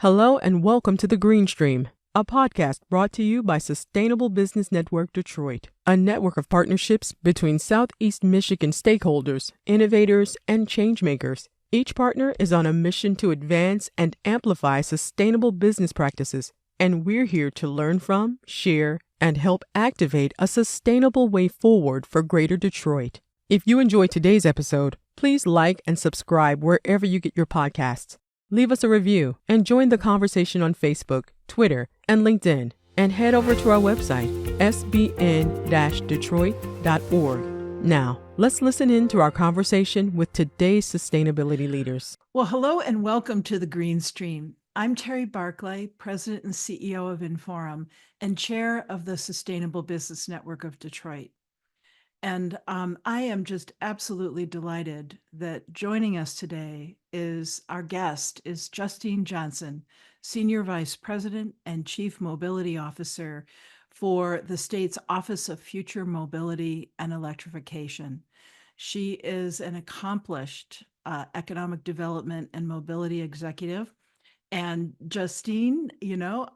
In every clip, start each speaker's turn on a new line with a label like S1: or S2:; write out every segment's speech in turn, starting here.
S1: Hello and welcome to The Green Stream, a podcast brought to you by Sustainable Business Network Detroit, a network of partnerships between Southeast Michigan stakeholders, innovators, and changemakers. Each partner is on a mission to advance and amplify sustainable business practices, and we're here to learn from, share, and help activate a sustainable way forward for Greater Detroit. If you enjoyed today's episode, please like and subscribe wherever you get your podcasts. Leave us a review and join the conversation on Facebook, Twitter, and LinkedIn. And head over to our website, sbn-detroit.org. Now, let's listen in to our conversation with today's sustainability leaders.
S2: Well, hello and welcome to the Green Stream. I'm Terry Barclay, President and CEO of Inforum and Chair of the Sustainable Business Network of Detroit. And I am just absolutely delighted that joining us today is our guest is Justine Johnson, Senior Vice President and Chief Mobility Officer for the state's Office of Future Mobility and Electrification. She is an accomplished economic development and mobility executive. And Justine,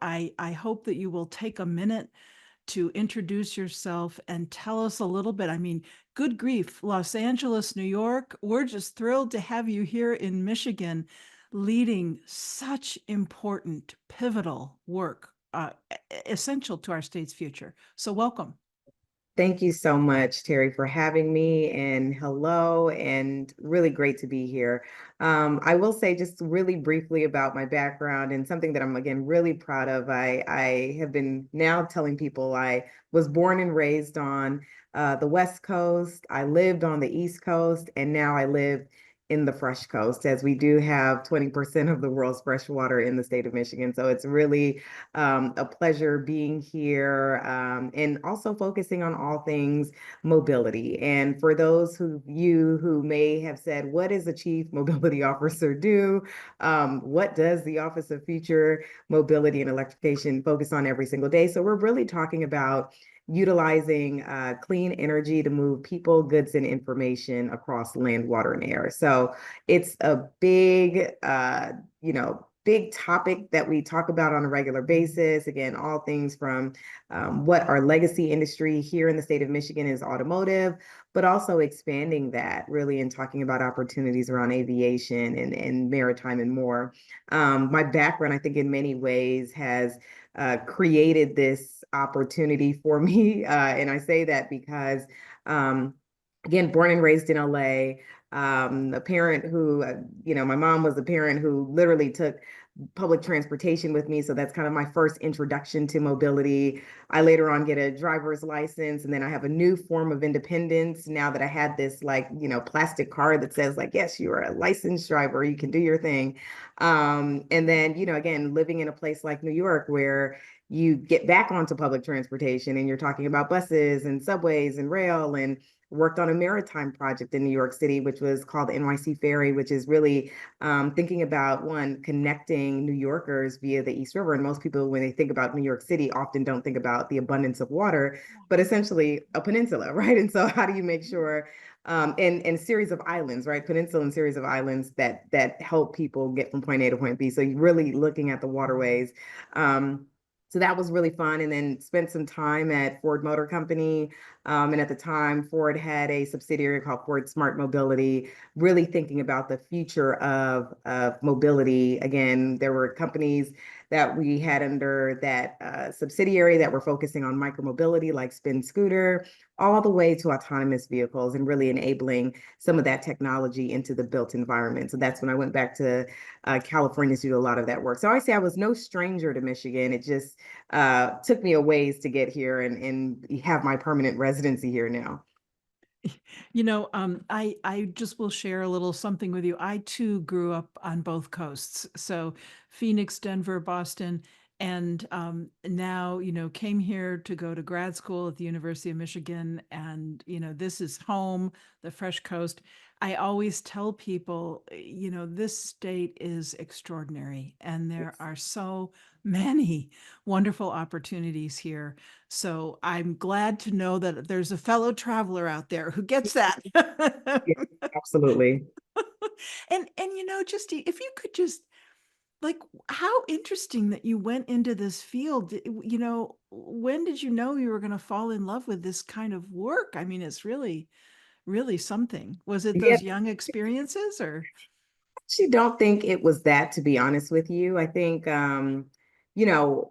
S2: I hope that you will take a minute to introduce yourself and tell us a little bit. I mean, good grief, Los Angeles, New York, we're just thrilled to have you here in Michigan leading such important, pivotal work, essential to our state's future. So welcome.
S3: Thank you so much, Terry, for having me, and hello, and really great to be here. I will say just really briefly about my background and something that I'm, again, really proud of. I have been now telling people I was born and raised on the West Coast. I lived on the East Coast, and now I live in the Fresh Coast, as we do have 20% of the world's fresh water in the state of Michigan. So it's really a pleasure being here and also focusing on all things mobility. And for those who may have said, what does a Chief Mobility Officer do? What does the Office of Future Mobility and Electrification focus on every single day? So we're really talking about utilizing clean energy to move people, goods, and information across land, water, and air. So it's a big, big topic that we talk about on a regular basis. Again, all things from what our legacy industry here in the state of Michigan is automotive, but also expanding that really and talking about opportunities around aviation and maritime and more. My background, I think, in many ways has created this opportunity for me. And I say that because, again, born and raised in LA, a parent who, my mom was a parent who literally took public transportation with me. So that's kind of my first introduction to mobility. I later on get a driver's license, and then I have a new form of independence now that I had this plastic card that says yes, you are a licensed driver, you can do your thing. And then, again, living in a place like New York where you get back onto public transportation and you're talking about buses and subways and rail, and worked on a maritime project in New York City, which was called the NYC Ferry, which is really thinking about, one, connecting New Yorkers via the East River. And most people, when they think about New York City, often don't think about the abundance of water, but essentially a peninsula, right? And so how do you make sure, and series of islands, right? Peninsula and series of islands that help people get from point A to point B. So you're really looking at the waterways. So that was really fun. And then spent some time at Ford Motor Company. And at the time, Ford had a subsidiary called Ford Smart Mobility, really thinking about the future of mobility. Again, there were companies that we had under that subsidiary that were focusing on micromobility, like Spin Scooter, all the way to autonomous vehicles, and really enabling some of that technology into the built environment. So that's when I went back to California to do a lot of that work. So I say I was no stranger to Michigan. It just took me a ways to get here and have my permanent residency here now.
S2: I just will share a little something with you. I too grew up on both coasts. So Phoenix, Denver, Boston, and now, came here to go to grad school at the University of Michigan. And, this is home, the Fresh Coast. I always tell people, this state is extraordinary, and there are so many wonderful opportunities here. So I'm glad to know that there's a fellow traveler out there who gets that.
S3: Yeah, absolutely.
S2: And just if you could just like, how interesting that you went into this field. You know, when did you know you were going to fall in love with this kind of work? I mean, it's really, really something. Was it
S3: Yeah,
S2: those young experiences or?
S3: actually don't think it was that, to be honest with you. I think, you know,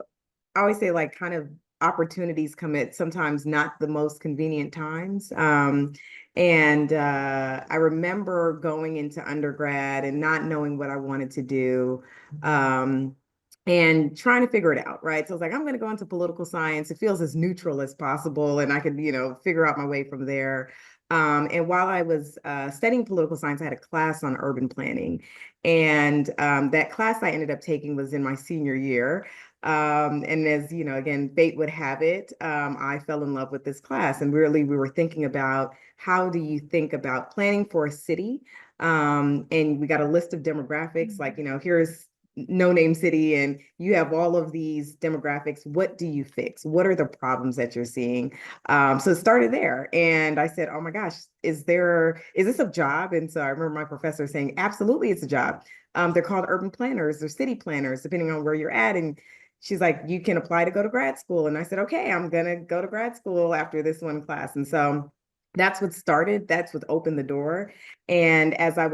S3: I always say like kind of opportunities come at sometimes not the most convenient times. And I remember going into undergrad and not knowing what I wanted to do. And trying to figure it out, right? So I was like, I'm going to go into political science. It feels as neutral as possible, and I could, figure out my way from there. And while I was studying political science, I had a class on urban planning. And that class I ended up taking was in my senior year. And as you know, again, fate would have it, I fell in love with this class. And really, we were thinking about how do you think about planning for a city? And we got a list of demographics, like, here's no name city, and you have all of these demographics. What do you fix? What are the problems that you're seeing? So it started there. And I said, oh my gosh, is this a job? And so I remember my professor saying, absolutely, it's a job. They're called urban planners or city planners, depending on where you're at. And she's like, you can apply to go to grad school. And I said, okay, I'm going to go to grad school after this one class. And so that's what started, that's what opened the door. And as I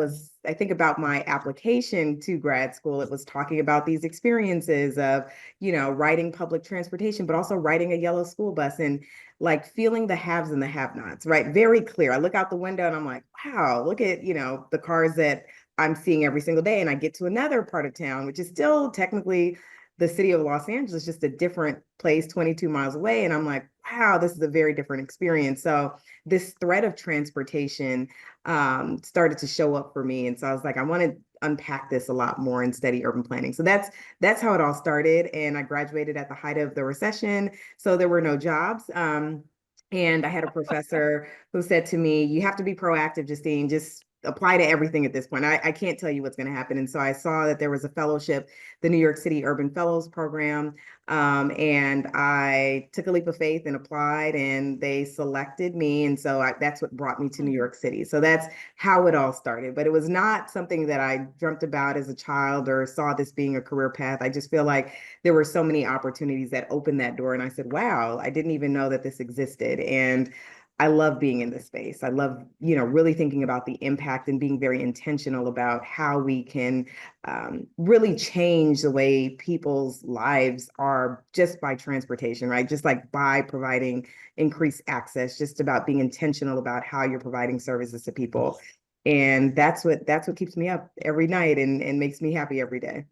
S3: think about my application to grad school, it was talking about these experiences of, riding public transportation, but also riding a yellow school bus and like feeling the haves and the have-nots, right? Very clear. I look out the window and I'm like, wow, look at, the cars that I'm seeing every single day. And I get to another part of town, which is still technically the city of Los Angeles, just a different place 22 miles away. And I'm like, wow, this is a very different experience. So this thread of transportation started to show up for me. And so I was like, I want to unpack this a lot more and study urban planning. So that's how it all started. And I graduated at the height of the recession. So there were no jobs. And I had a professor who said to me, you have to be proactive, Justine, just apply to everything at this point. I can't tell you what's going to happen. And so I saw that there was a fellowship, the New York City Urban Fellows Program. And I took a leap of faith and applied, and they selected me. And so that's what brought me to New York City. So that's how it all started. But it was not something that I dreamt about as a child or saw this being a career path. I just feel like there were so many opportunities that opened that door. And I said, wow, I didn't even know that this existed. And I love being in this space. I love, really thinking about the impact and being very intentional about how we can really change the way people's lives are just by transportation, right? Just like by providing increased access, just about being intentional about how you're providing services to people. And that's what keeps me up every night and makes me happy every day.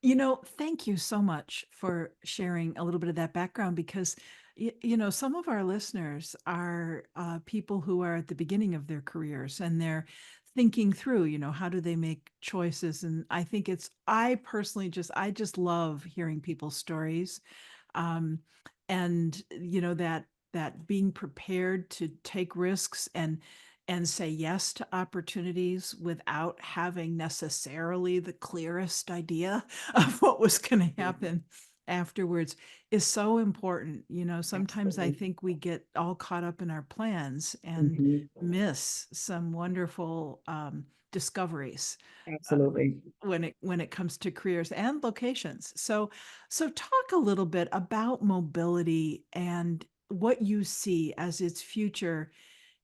S2: Thank you so much for sharing a little bit of that background because, some of our listeners are people who are at the beginning of their careers and they're thinking through, how do they make choices? And I personally I just love hearing people's stories. Um, and, that being prepared to take risks and say yes to opportunities without having necessarily the clearest idea of what was going to happen afterwards is so important. Sometimes I
S3: Absolutely.
S2: think we get all caught up in our plans and
S3: Mhm.
S2: miss some wonderful discoveries
S3: Absolutely.
S2: when it comes to careers and locations. So talk a little bit about mobility and what you see as its future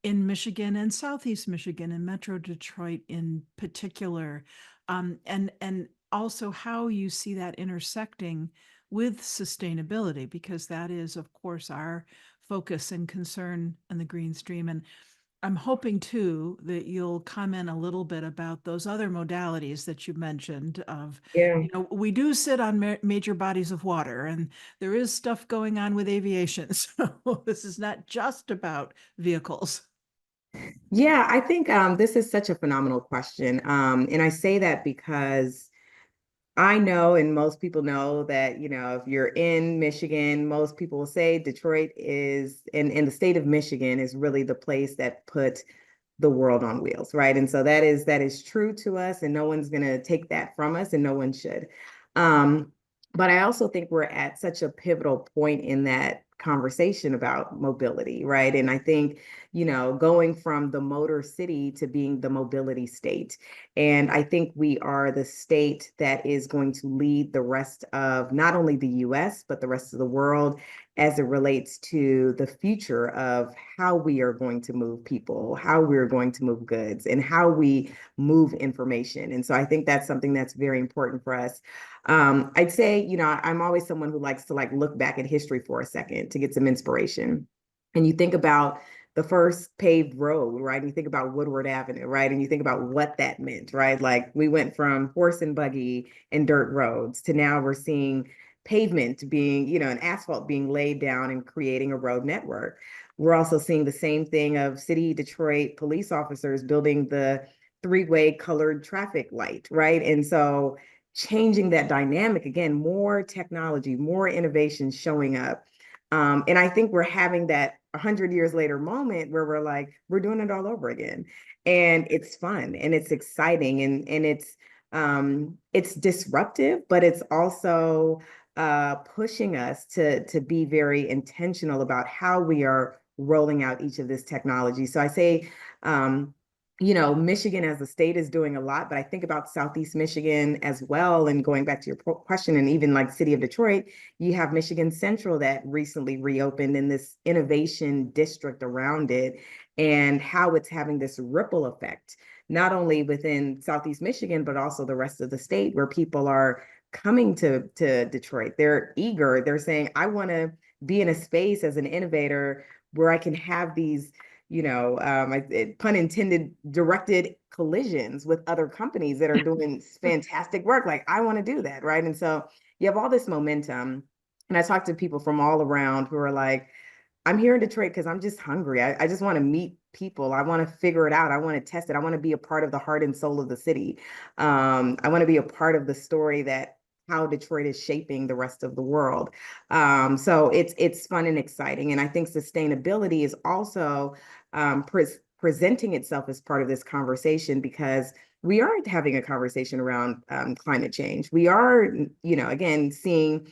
S2: in Michigan and Southeast Michigan and Metro Detroit in particular, and also how you see that intersecting with sustainability, because that is, of course, our focus and concern in the Green Stream. And I'm hoping too that you'll comment a little bit about those other modalities that you mentioned of,
S3: Yeah.
S2: we do sit on major bodies of water and there is stuff going on with aviation. So this is not just about vehicles.
S3: Yeah, I think this is such a phenomenal question. And I say that because I know, and most people know that, if you're in Michigan, most people will say Detroit is, in the state of Michigan is really the place that put the world on wheels, right? And so that is true to us, and no one's going to take that from us, and no one should. But I also think we're at such a pivotal point in that conversation about mobility, right? And I think, going from the motor city to being the mobility state. And I think we are the state that is going to lead the rest of not only the US, but the rest of the world as it relates to the future of how we are going to move people, how we're going to move goods, and how we move information. And so I think that's something that's very important for us. I'd say, I'm always someone who likes to look back at history for a second to get some inspiration. And you think about the first paved road, right? And you think about Woodward Avenue, right? And you think about what that meant, right? Like we went from horse and buggy and dirt roads to now we're seeing pavement being, and asphalt being laid down and creating a road network. We're also seeing the same thing of city Detroit police officers building the three-way colored traffic light, right? And so changing that dynamic, again, more technology, more innovation showing up. And I think we're having that 100 years later moment where we're like, we're doing it all over again. And it's fun and it's exciting and it's disruptive, but it's also pushing us to be very intentional about how we are rolling out each of this technology. So I say, Michigan as a state is doing a lot, but I think about Southeast Michigan as well. And going back to your question, and even like city of Detroit, you have Michigan Central that recently reopened in this innovation district around it, and how it's having this ripple effect, not only within Southeast Michigan, but also the rest of the state where people are coming to Detroit. They're eager. They're saying, I want to be in a space as an innovator where I can have these pun intended, directed collisions with other companies that are doing fantastic work. Like, I want to do that, right? And so you have all this momentum. And I talk to people from all around who are like, I'm here in Detroit because I'm just hungry. I just want to meet people. I want to figure it out. I want to test it. I want to be a part of the heart and soul of the city. I want to be a part of the story that how Detroit is shaping the rest of the world. So it's fun and exciting. And I think sustainability is also presenting itself as part of this conversation, because we are having a conversation around climate change. We are, again, seeing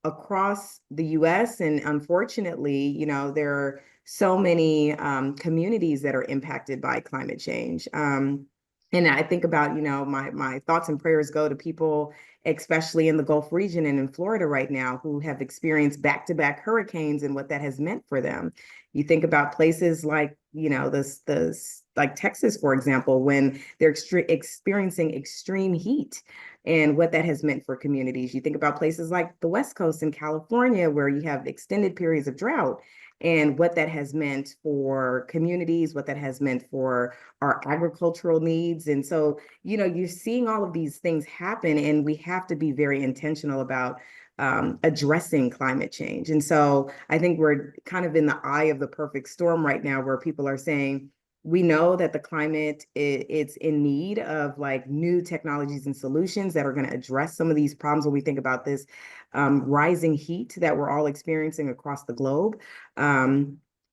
S3: across the US, and unfortunately, there are so many communities that are impacted by climate change. And I think about, my thoughts and prayers go to people, especially in the Gulf region and in Florida right now, who have experienced back-to-back hurricanes and what that has meant for them. You think about places like, this like Texas, for example, when they're experiencing extreme heat and what that has meant for communities. You think about places like the West Coast in California, where you have extended periods of drought, and what that has meant for communities, what that has meant for our agricultural needs. And so, you're seeing all of these things happen, and we have to be very intentional about addressing climate change. And so I think we're kind of in the eye of the perfect storm right now, where people are saying, we know that the climate it's in need of like new technologies and solutions that are going to address some of these problems when we think about this rising heat that we're all experiencing across the globe.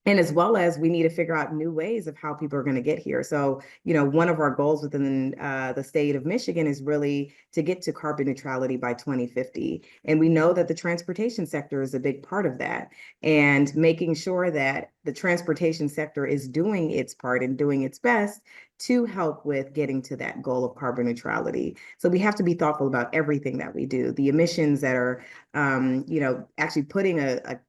S3: And as well as we need to figure out new ways of how people are going to get here. So, one of our goals within the state of Michigan is really to get to carbon neutrality by 2050. And we know that the transportation sector is a big part of that, and making sure that the transportation sector is doing its part and doing its best to help with getting to that goal of carbon neutrality. So we have to be thoughtful about everything that we do, the emissions that are, actually putting a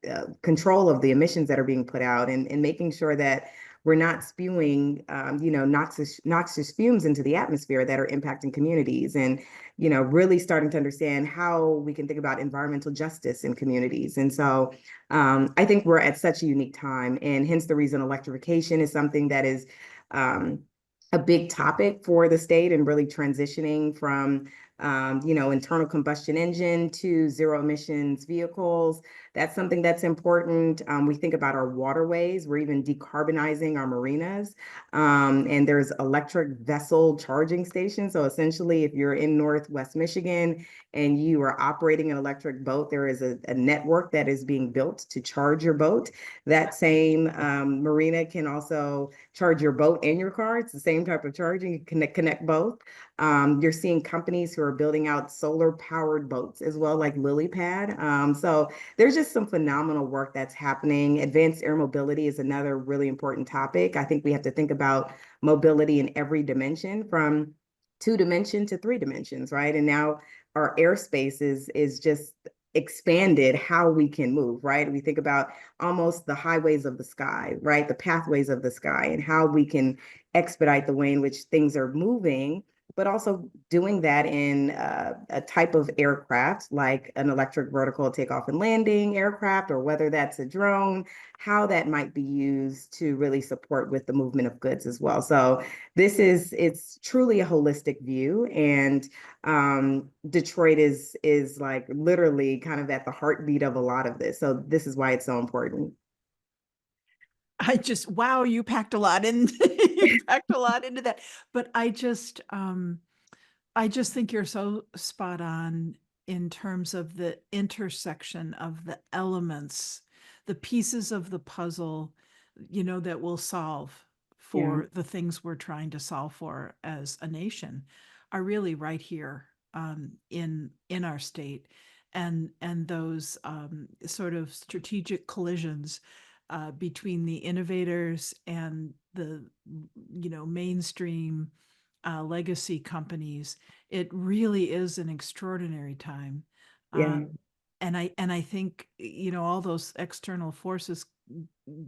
S3: control of the emissions that are being put out, and making sure that we're not spewing, noxious fumes into the atmosphere that are impacting communities, and, really starting to understand how we can think about environmental justice in communities. And so I think we're at such a unique time, and hence the reason electrification is something that is a big topic for the state, and really transitioning from internal combustion engine to zero emissions vehicles. That's something that's important. We think about our waterways. We're even decarbonizing our marinas. And there's electric vessel charging stations. So essentially, if you're in Northwest Michigan and you are operating an electric boat, there is a network that is being built to charge your boat. That same marina can also charge your boat and your car. It's the same type of charging. You can connect both. You're seeing companies who are building out solar powered boats as well, like LilyPad. So there's just just some phenomenal work that's happening. Advanced air mobility is another really important topic. I think we have to think about mobility in every dimension, from 2 dimension to 3 dimensions, right? And now our airspace is just expanded how we can move, right? We think about almost the highways of the sky, right? The pathways of the sky, and how we can expedite the way in which things are moving, but also doing that in a type of aircraft like an electric vertical takeoff and landing aircraft, or whether that's a drone, how that might be used to really support with the movement of goods as well. So it's truly a holistic view, and Detroit is like literally kind of at the heartbeat of a lot of this. So this is why it's so important.
S2: Wow, you packed a lot in. You packed a lot into that. But I just think you're so spot on in terms of the intersection of the elements, the pieces of the puzzle, that will solve
S3: Yeah.
S2: for the things we're trying to solve for as a nation are really right here, in our state, and those sort of strategic collisions between the innovators and the mainstream legacy companies. It really is an extraordinary time.
S3: Yeah.
S2: And I think, all those external forces,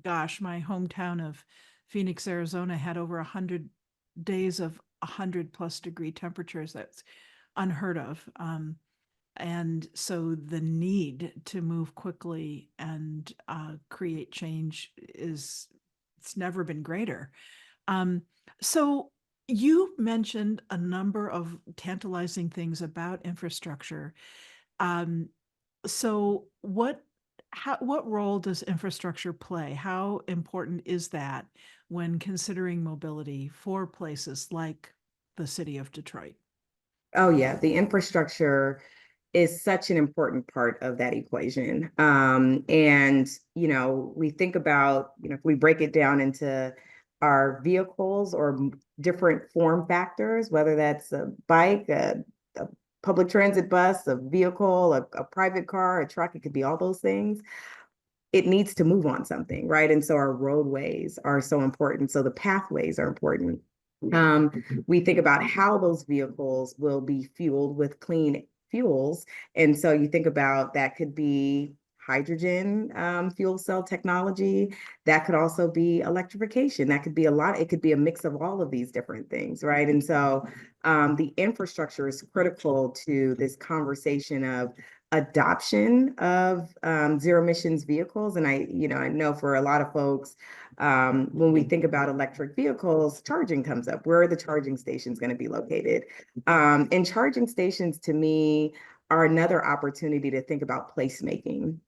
S2: gosh, my hometown of Phoenix, Arizona had over 100 days of 100+ degree temperatures. That's unheard of. And so the need to move quickly and create change it's never been greater. So you mentioned a number of tantalizing things about infrastructure. Um, so what role does infrastructure play? How important is that when considering mobility for places like the city of Detroit?
S3: Oh yeah, the infrastructure is such an important part of that equation. And we think about, if we break it down into our vehicles or different form factors, whether that's a bike, a public transit bus, a vehicle, a private car, a truck, it could be all those things. It needs to move on something, right? And so our roadways are so important. So the pathways are important. Um, we think about how those vehicles will be fueled with clean fuels. And so you think about that could be hydrogen fuel cell technology. That could also be electrification. That could be it could be a mix of all of these different things, right? And so the infrastructure is critical to this conversation of adoption of zero emissions vehicles. And I know for a lot of folks, when we think about electric vehicles, charging comes up. Where are the charging stations going to be located? And charging stations, to me, are another opportunity to think about placemaking.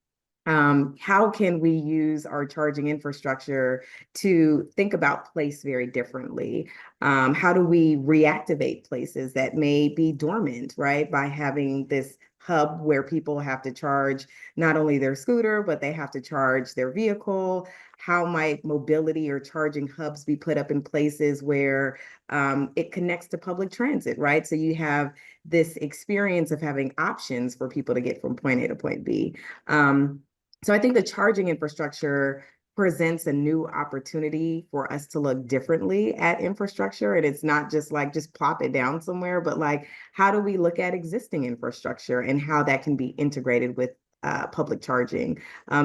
S3: How can we use our charging infrastructure to think about place very differently? How do we reactivate places that may be dormant, right? By having this hub where people have to charge not only their scooter, but they have to charge their vehicle. How might mobility or charging hubs be put up in places where it connects to public transit, right? So you have this experience of having options for people to get from point A to point B. So I think the charging infrastructure presents a new opportunity for us to look differently at infrastructure. And it's not just like just plop it down somewhere, but like, how do we look at existing infrastructure and how that can be integrated with public charging?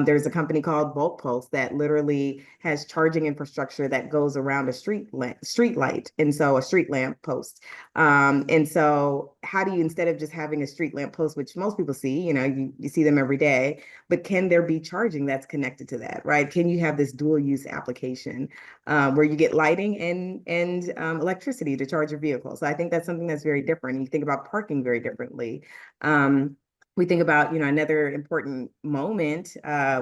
S3: There's a company called Bulk Pulse that literally has charging infrastructure that goes around a street light, and so a street lamp post. And so how do you, instead of just having a street lamp post, which most people see, you see them every day, but can there be charging that's connected to that, right? Can you have this dual use application where you get lighting and electricity to charge your vehicle? So I think that's something that's very different. And you think about parking very differently. We think about, another important moment.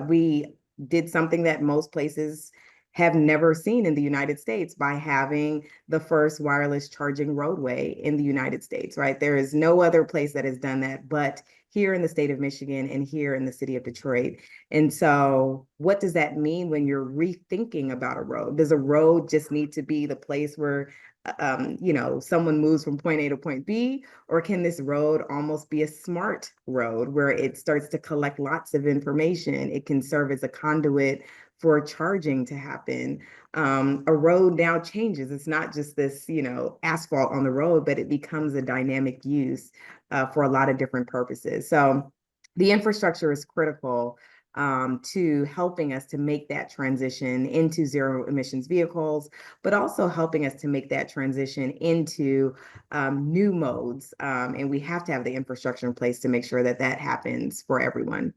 S3: We did something that most places have never seen in the United States by having the first wireless charging roadway in the United States, right? There is no other place that has done that but here in the state of Michigan and here in the city of Detroit. And so what does that mean when you're rethinking about a road? Does a road just need to be the place where someone moves from point A to point B, or can this road almost be a smart road where it starts to collect lots of information? It can serve as a conduit for charging to happen. A road now changes. It's not just this, asphalt on the road, but it becomes a dynamic use for a lot of different purposes. So the infrastructure is critical to helping us to make that transition into zero emissions vehicles, but also helping us to make that transition into new modes. And we have to have the infrastructure in place to make sure that that happens for everyone.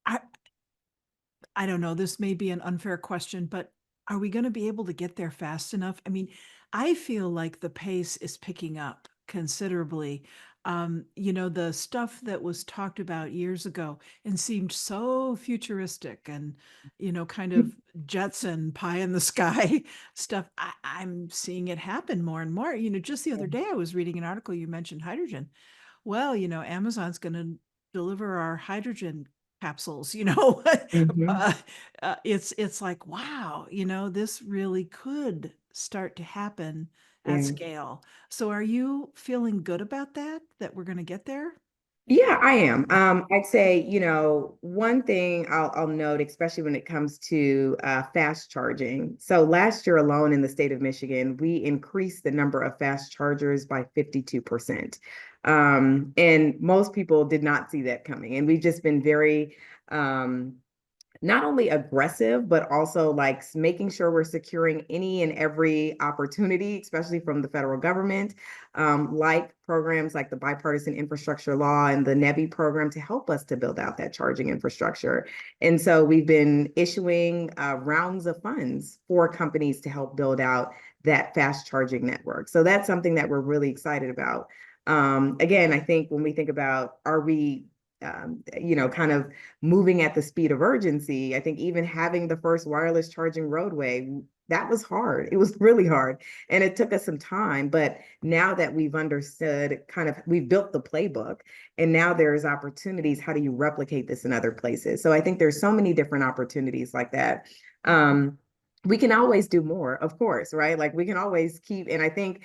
S2: I I don't know, this may be an unfair question, but are we going to be able to get there fast enough? I mean, I feel like the pace is picking up considerably. The stuff that was talked about years ago and seemed so futuristic and, kind of Jetson pie in the sky stuff. I'm seeing it happen more and more. Just the other day, I was reading an article, you mentioned hydrogen. Well, Amazon's going to deliver our hydrogen capsules,
S3: Mhm.
S2: it's like, wow, this really could start to happen at
S3: Yeah.
S2: scale. So are you feeling good about that we're going to get there?
S3: Yeah, I am. I'd say, one thing I'll note, especially when it comes to fast charging. So last year alone in the state of Michigan, we increased the number of fast chargers by 52%. And most people did not see that coming. And we've just been very not only aggressive, but also like making sure we're securing any and every opportunity, especially from the federal government, like programs like the Bipartisan Infrastructure Law and the NEVI program to help us to build out that charging infrastructure. And so we've been issuing rounds of funds for companies to help build out that fast charging network. So that's something that we're really excited about. Again, I think when we think about, are we kind of moving at the speed of urgency. I think even having the first wireless charging roadway, that was hard. It was really hard. And it took us some time. But now that we've understood we've built the playbook and now there's opportunities. How do you replicate this in other places? So I think there's so many different opportunities like that. We can always do more, of course, right? Like we can always keep, and I think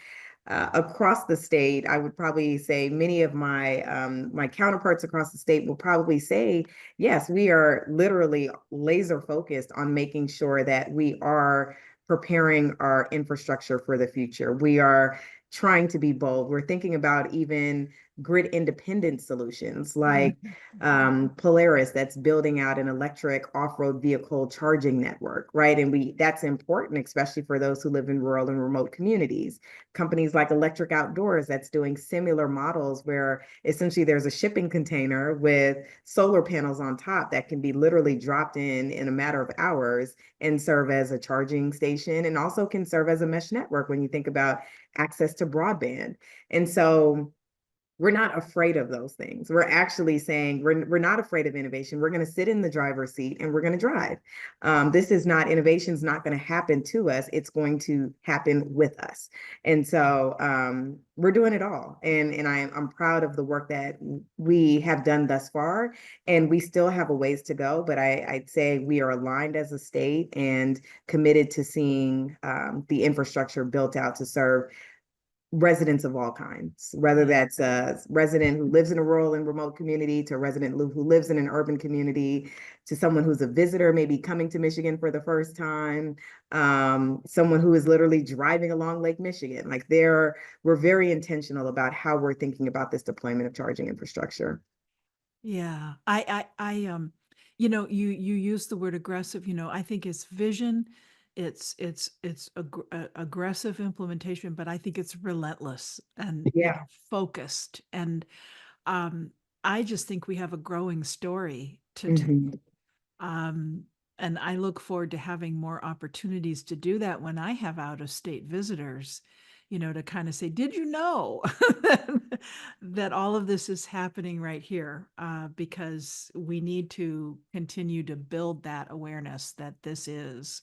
S3: across the state, I would probably say many of my counterparts across the state will probably say, yes, we are literally laser focused on making sure that we are preparing our infrastructure for the future. We are trying to be bold. We're thinking about even grid independent solutions like Polaris that's building out an electric off-road vehicle charging network, right? And that's important, especially for those who live in rural and remote communities. Companies like Electric Outdoors that's doing similar models where essentially there's a shipping container with solar panels on top that can be literally dropped in a matter of hours and serve as a charging station and also can serve as a mesh network when you think about access to broadband. And so we're not afraid of those things. We're actually saying we're not afraid of innovation. We're going to sit in the driver's seat and we're going to drive. This is not innovation's not going to happen to us. It's going to happen with us. And so we're doing it all. And I'm proud of the work that we have done thus far. And we still have a ways to go. But I'd say we are aligned as a state and committed to seeing the infrastructure built out to serve residents of all kinds, whether that's a resident who lives in a rural and remote community to a resident who lives in an urban community to someone who's a visitor, maybe coming to Michigan for the first time, someone who is literally driving along Lake Michigan. Like we're very intentional about how we're thinking about this deployment of charging infrastructure.
S2: Yeah. You use the word aggressive, I think it's vision, it's aggressive implementation, but I think it's relentless and,
S3: Yeah.
S2: focused. And I just think we have a growing story to tell.
S3: Mhm.
S2: Um, and I look forward to having more opportunities to do that when I have out of state visitors, to kind of say, did you know that all of this is happening right here, because we need to continue to build that awareness that this is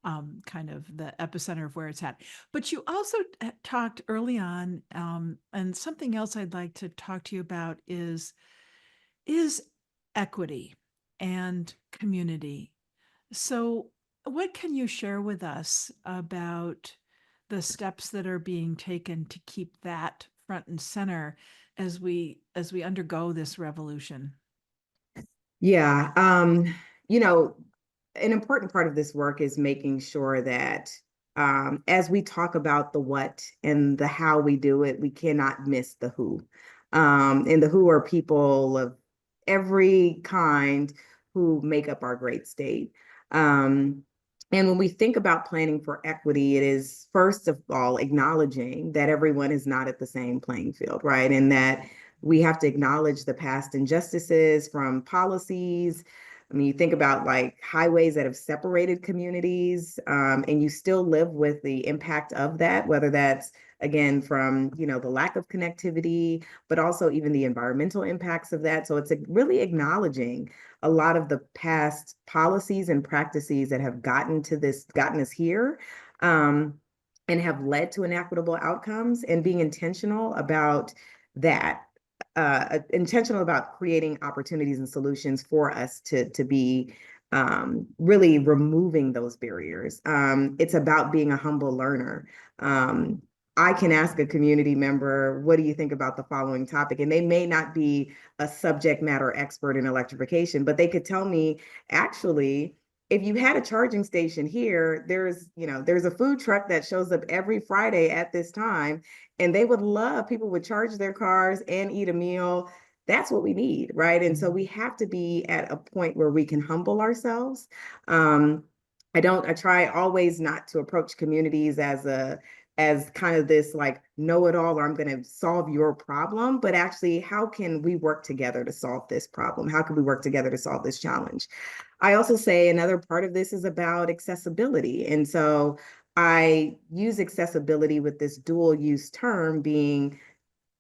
S2: kind of the epicenter of where it's at. But you also talked early on, and something else I'd like to talk to you about is equity and community. So, what can you share with us about the steps that are being taken to keep that front and center as we undergo this revolution?
S3: Yeah. You know, an important part of this work is making sure that as we talk about the what and the how we do it, we cannot miss the who. And the who are people of every kind who make up our great state. Um, and when we think about planning for equity, it is first of all acknowledging that everyone is not at the same playing field, right? And that we have to acknowledge the past injustices from policies. I mean, you think about like highways that have separated communities, and you still live with the impact of that, whether that's again from the lack of connectivity, but also even the environmental impacts of that. So it's really acknowledging a lot of the past policies and practices that have gotten us here, and have led to inequitable outcomes, and being intentional about that, intentional about creating opportunities and solutions for us to be really removing those barriers. It's about being a humble learner. Um, I can ask a community member, what do you think about the following topic? And they may not be a subject matter expert in electrification, but they could tell me, actually, if you had a charging station here, there's a food truck that shows up every Friday at this time, and they would love people would charge their cars and eat a meal. That's what we need, right? And so we have to be at a point where we can humble ourselves. Um, I try always not to approach communities as kind of this like know it all, or I'm going to solve your problem, but actually, how can we work together to solve this problem? How can we work together to solve this challenge? I also say another part of this is about accessibility. And so I use accessibility with this dual use term being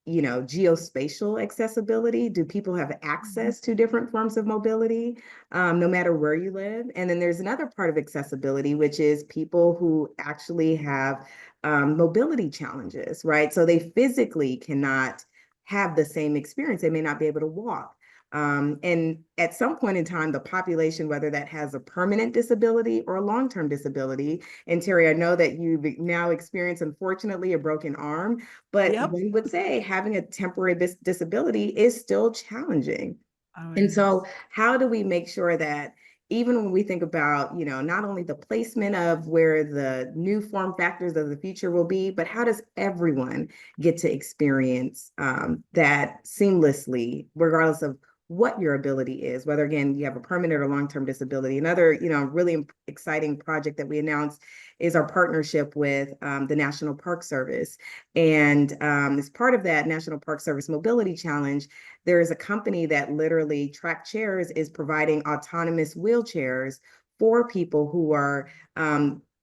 S3: geospatial accessibility. Do people have access to different forms of mobility, no matter where you live? And then there's another part of accessibility, which is people who actually have mobility challenges, right? So they physically cannot have the same experience. They may not be able to walk. And at some point in time, the population, whether that has a permanent disability or a long-term disability, and Terry, I know that you've now experienced, unfortunately, a broken arm, but
S2: Yep.
S3: one would say having a temporary disability is still challenging.
S2: Oh, it
S3: And so,
S2: is.
S3: how do we make sure that even when we think about, not only the placement of where the new form factors of the future will be, but how does everyone get to experience that seamlessly, regardless of what your ability is, whether again you have a permanent or long-term disability? Another, really exciting project that we announced is our partnership with the National Park Service. And as part of that National Park Service Mobility Challenge, there is a company that literally Track Chairs is providing autonomous wheelchairs for people who are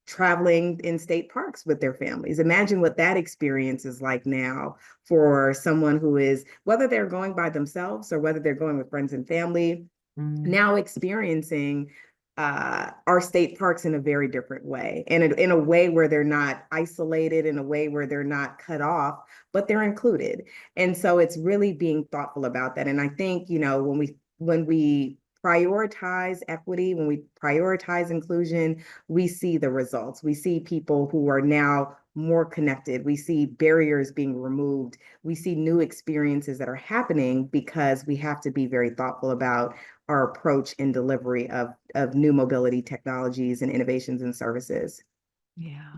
S3: traveling in state parks with their families. Imagine what that experience is like now for someone who is, whether they're going by themselves or whether they're going with friends and family, now experiencing our state parks in a very different way, and in a way where they're not isolated, in a way where they're not cut off, but they're included. And so it's really being thoughtful about that. And I think, when we prioritize equity, when we prioritize inclusion, we see the results. We see people who are now more connected. We see barriers being removed. We see new experiences that are happening because we have to be very thoughtful about our approach and delivery of new mobility technologies and innovations and services.
S2: Yeah.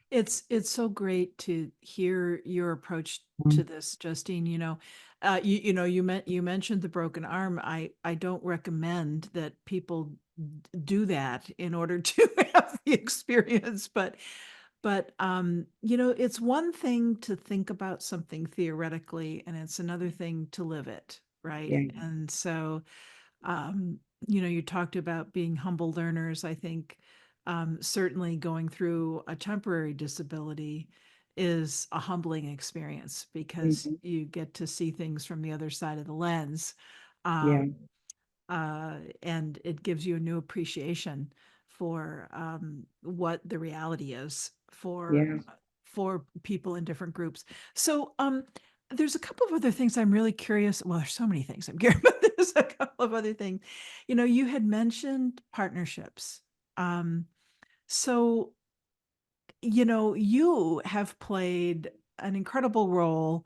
S2: It's so great to hear your approach to this, Justine. You mentioned the broken arm. I don't recommend that people do that in order to have the experience, but it's one thing to think about something theoretically, and it's another thing to live it, right?
S3: Yeah.
S2: And so um, you talked about being humble learners. I think certainly going through a temporary disability is a humbling experience because
S3: Mhm.
S2: you get to see things from the other side of the lens.
S3: Yeah,
S2: Um, and it gives you a new appreciation for what the reality is
S3: yeah,
S2: for people in different groups. So there's a couple of other things I'm really curious. Well, there's so many things I'm curious, but there's a couple of other things. You had mentioned partnerships. Um, so you have played an incredible role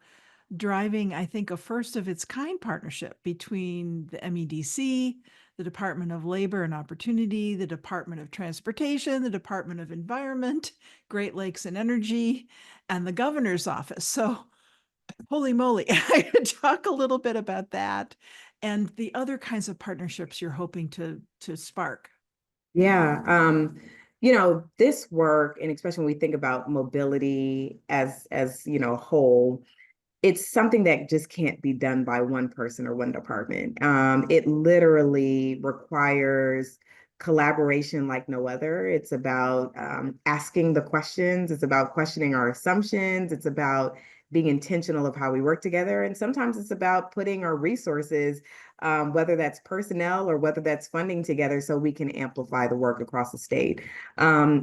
S2: driving, I think, a first of its kind partnership between the MEDC, the Department of Labor and Opportunity, the Department of Transportation, the Department of Environment, Great Lakes and Energy, and the governor's office. So, holy moly, I could talk a little bit about that and the other kinds of partnerships you're hoping to spark.
S3: yeah. This work, and especially when we think about mobility as whole, it's something that just can't be done by one person or one department. It literally requires collaboration like no other. It's about asking the questions. It's about questioning our assumptions. It's about being intentional of how we work together. And sometimes it's about putting our resources, whether that's personnel or whether that's funding together so we can amplify the work across the state.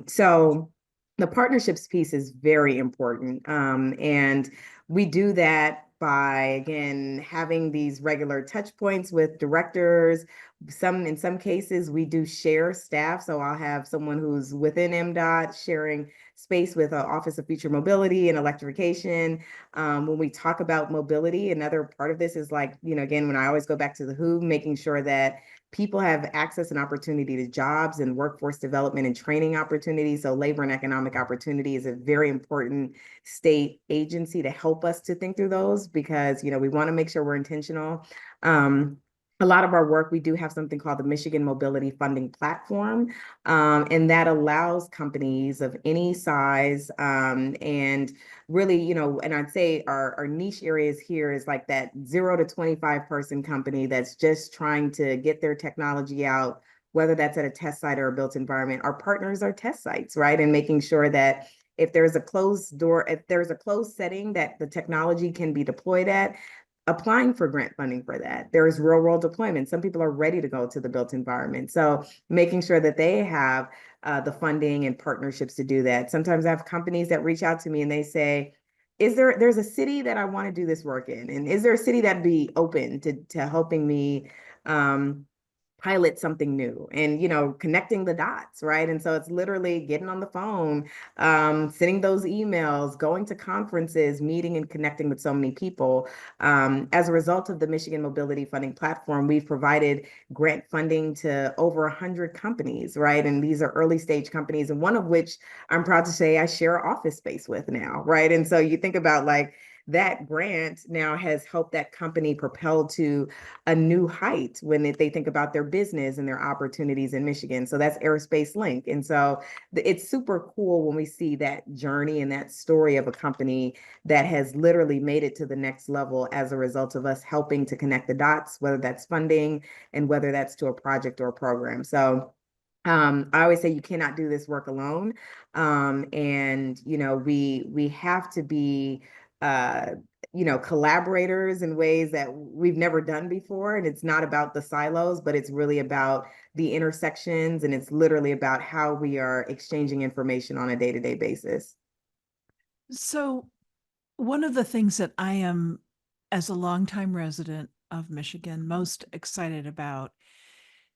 S3: So the partnerships piece is very important. And we do that by, again, having these regular touch points with directors. In some cases, we do share staff. So I'll have someone who's within MDOT sharing space with Office of Future Mobility and Electrification. When we talk about mobility, another part of this is like, again, when I always go back to the who, making sure that people have access and opportunity to jobs and workforce development and training opportunities. So labor and economic opportunity is a very important state agency to help us to think through those because, we want to make sure we're intentional. A lot of our work, we do have something called the Michigan Mobility Funding Platform, and that allows companies of any size and really, and I'd say our niche areas here is like that 0 to 25 person company that's just trying to get their technology out, whether that's at a test site or a built environment. Our partners are test sites, right? And making sure that if there's a closed setting that the technology can be deployed at, applying for grant funding for that. There's real world deployment. Some people are ready to go to the built environment. So making sure that they have the funding and partnerships to do that. Sometimes I have companies that reach out to me and they say, there's a city that I want to do this work in? And is there a city that'd be open to helping me pilot something new and connecting the dots, right? And so it's literally getting on the phone, sending those emails, going to conferences, meeting and connecting with so many people. As a result of the Michigan Mobility Funding Platform, we've provided grant funding to over 100 companies, right? And these are early stage companies, and one of which I'm proud to say I share office space with now, right? And so you think about like that grant now has helped that company propel to a new height when they think about their business and their opportunities in Michigan. So that's Aerospace Link. And so it's super cool when we see that journey and that story of a company that has literally made it to the next level as a result of us helping to connect the dots, whether that's funding and whether that's to a project or a program. So I always say you cannot do this work alone. And we have to be uh, collaborators in ways that we've never done before. And it's not about the silos, but it's really about the intersections. And it's literally about how we are exchanging information on a day-to-day basis.
S2: So one of the things that I am, as a longtime resident of Michigan, most excited about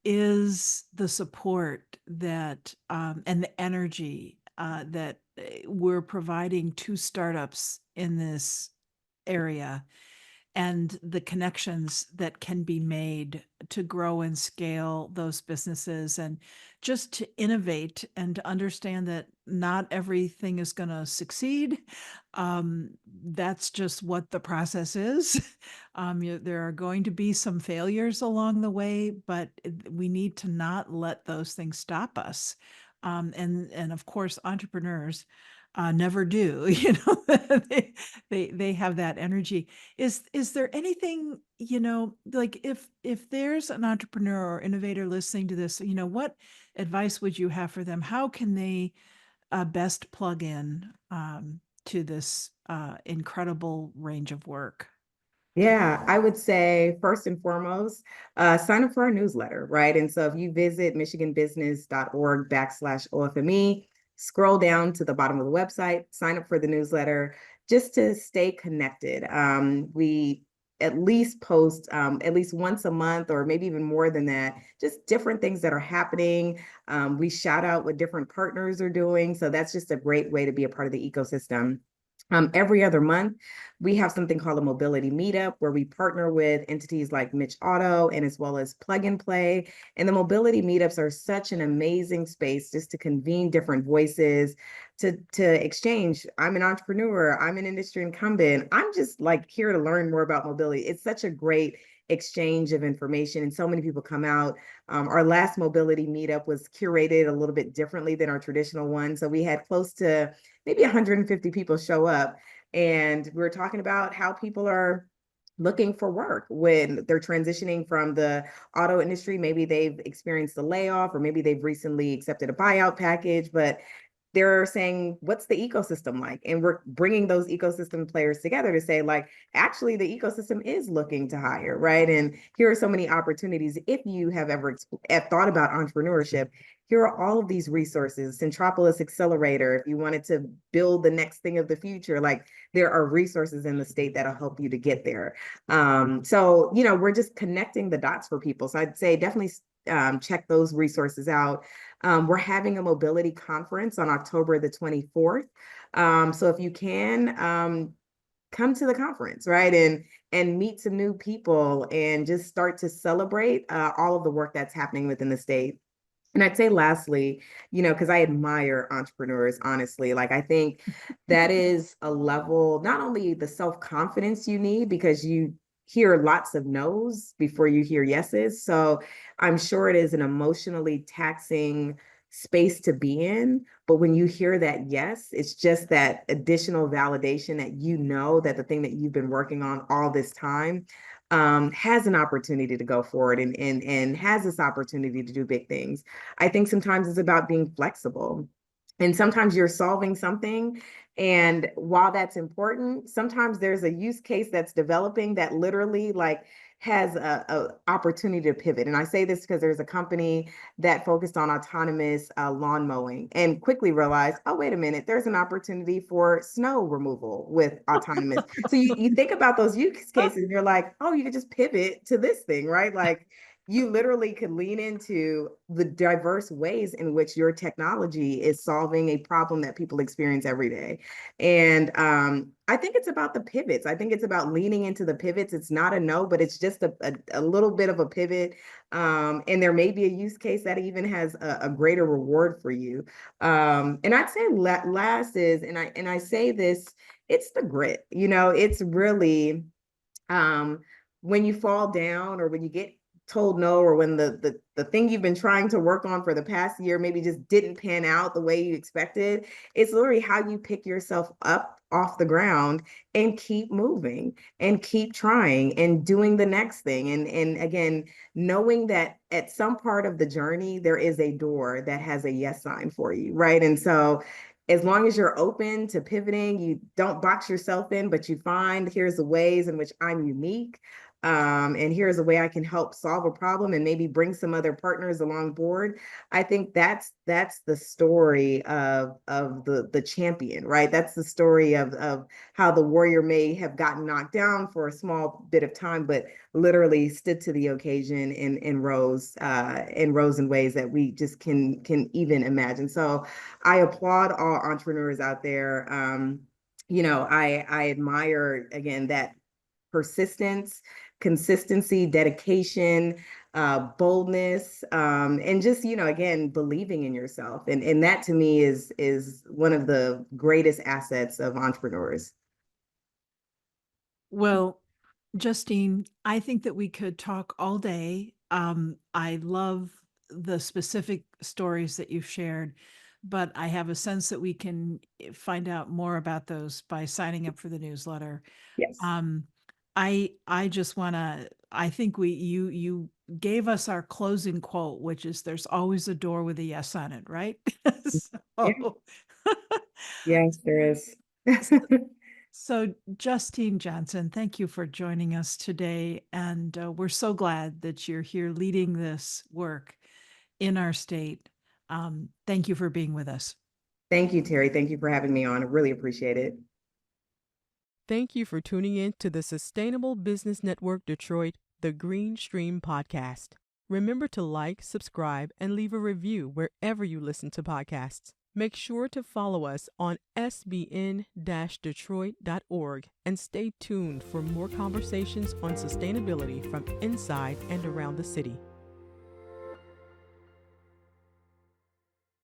S2: is the support that and the energy that we're providing to startups in this area and the connections that can be made to grow and scale those businesses and just to innovate and to understand that not everything is going to succeed. That's just what the process is. There are going to be some failures along the way, but we need to not let those things stop us. And of course, entrepreneurs never do. They have that energy. Is there anything, like if there's an entrepreneur or innovator listening to this, what advice would you have for them? How can they best plug in to this incredible range of work?
S3: Yeah, I would say first and foremost, sign up for our newsletter, right? And so if you visit michiganbusiness.org/OFME, scroll down to the bottom of the website, sign up for the newsletter just to stay connected. We at least post at least once a month or maybe even more than that, just different things that are happening. We shout out what different partners are doing. So that's just a great way to be a part of the ecosystem. Every other month, we have something called a mobility meetup where we partner with entities like Mitch Auto and as well as Plug and Play. And the mobility meetups are such an amazing space just to convene different voices, to exchange. I'm an entrepreneur, I'm an industry incumbent. I'm just like here to learn more about mobility. It's such a great exchange of information, and so many people come out. Our last mobility meetup was curated a little bit differently than our traditional one. So we had close to maybe 150 people show up. And we were talking about how people are looking for work when they're transitioning from the auto industry. Maybe they've experienced a layoff, or maybe they've recently accepted a buyout package, but they're saying, what's the ecosystem like? And we're bringing those ecosystem players together to say, like, actually, the ecosystem is looking to hire, right? And here are so many opportunities. If you have ever thought about entrepreneurship, here are all of these resources. Centropolis Accelerator, if you wanted to build the next thing of the future, like there are resources in the state that'll help you to get there. So, we're just connecting the dots for people. So I'd say definitely check those resources out. We're having a mobility conference on October the 24th. So if you can, come to the conference, right? And meet some new people and just start to celebrate all of the work that's happening within the state. And I'd say lastly, because I admire entrepreneurs, honestly, like I think that is a level, not only the self-confidence you need, because you hear lots of no's before you hear yeses. So I'm sure it is an emotionally taxing space to be in. But when you hear that yes, it's just that additional validation that that the thing that you've been working on all this time has an opportunity to go forward and has this opportunity to do big things. I think sometimes it's about being flexible. And sometimes you're solving something. And while that's important, sometimes there's a use case that's developing that literally like has a opportunity to pivot. And I say this because there's a company that focused on autonomous lawn mowing and quickly realized, oh, wait a minute, there's an opportunity for snow removal with autonomous. So you think about those use cases, you're like, oh, you could just pivot to this thing, right? Like you literally could lean into the diverse ways in which your technology is solving a problem that people experience every day. And I think it's about the pivots. I think it's about leaning into the pivots. It's not a no, but it's just a little bit of a pivot. And there may be a use case that even has a greater reward for you. And I'd say last is, and I say this, it's the grit. It's really when you fall down or when you get told no, or when the thing you've been trying to work on for the past year maybe just didn't pan out the way you expected. It's literally how you pick yourself up off the ground and keep moving and keep trying and doing the next thing. And again, knowing that at some part of the journey, there is a door that has a yes sign for you, right? And so as long as you're open to pivoting, you don't box yourself in, but you find here's the ways in which I'm unique. And here's a way I can help solve a problem and maybe bring some other partners along board. I think that's the story of the champion, right? That's the story of how the warrior may have gotten knocked down for a small bit of time, but literally stood to the occasion and rose in ways that we just can even imagine. So I applaud all entrepreneurs out there. I admire again that persistence, consistency, dedication, boldness, and just, again, believing in yourself. And that to me is one of the greatest assets of entrepreneurs.
S2: Well, Justine, I think that we could talk all day. I love the specific stories that you've shared, but I have a sense that we can find out more about those by signing up for the newsletter.
S3: Yes.
S2: Um, I just want to, I think you gave us our closing quote, which is there's always a door with a yes on it, right?
S3: Yeah.
S2: So
S3: Yes, there is.
S2: So, Justine Johnson, thank you for joining us today. And we're so glad that you're here leading this work in our state. Thank you for being with us.
S3: Thank you, Terry. Thank you for having me on. I really appreciate it.
S1: Thank you for tuning in to the Sustainable Business Network Detroit, the Green Stream podcast. Remember to like, subscribe, and leave a review wherever you listen to podcasts. Make sure to follow us on SBN-Detroit.org and stay tuned for more conversations on sustainability from inside and around the city.